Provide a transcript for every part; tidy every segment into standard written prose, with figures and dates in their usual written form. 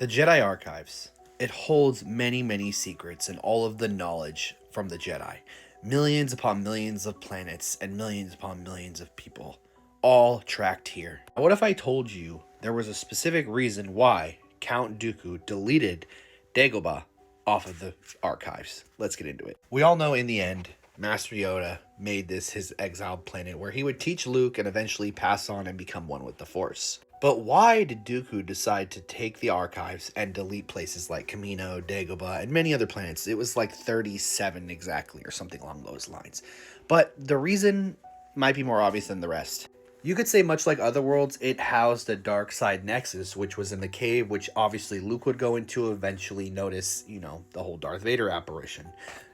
The Jedi Archives. It holds many, many secrets and all of the knowledge from the Jedi. Millions upon millions of planets and millions upon millions of people, all tracked here. Now, what if I told you there was a specific reason why Count Dooku deleted Dagobah off of the archives? Let's get into it. We all know in the end, Master Yoda made this his exiled planet where he would teach Luke and eventually pass on and become one with the Force. But why did Dooku decide to take the archives and delete places like Kamino, Dagobah, and many other planets? It was like 37 exactly or something along those lines. But the reason might be more obvious than the rest. You could say much like other worlds, it housed the dark side nexus, which was in the cave, which obviously Luke would go into eventually notice, the whole Darth Vader apparition.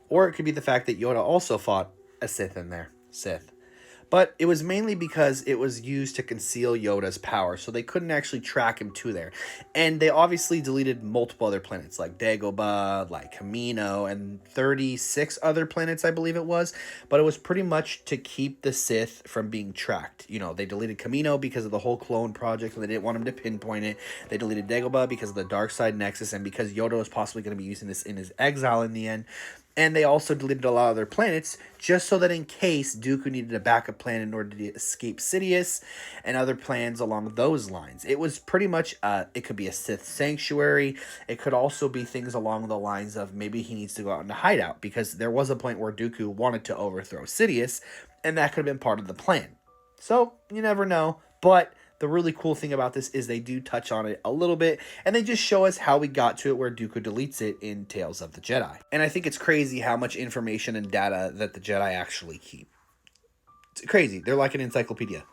Or it could be the fact that Yoda also fought a Sith in there. Sith. But it was mainly because it was used to conceal Yoda's power, so they couldn't actually track him to there. And they obviously deleted multiple other planets, like Dagobah, like Kamino, and 36 other planets, I believe it was. But it was pretty much to keep the Sith from being tracked. They deleted Kamino because of the whole clone project, and they didn't want him to pinpoint it. They deleted Dagobah because of the dark side nexus, and because Yoda was possibly going to be using this in his exile in the end. And they also deleted a lot of their planets just so that in case Dooku needed a backup plan in order to escape Sidious and other plans along those lines. It was pretty much, it could be a Sith sanctuary. It could also be things along the lines of maybe he needs to go out in a hideout because there was a point where Dooku wanted to overthrow Sidious and that could have been part of the plan. So you never know, but the really cool thing about this is they do touch on it a little bit, and they just show us how we got to it where Dooku deletes it in Tales of the Jedi. And I think it's crazy how much information and data that the Jedi actually keep. It's crazy. They're like an encyclopedia.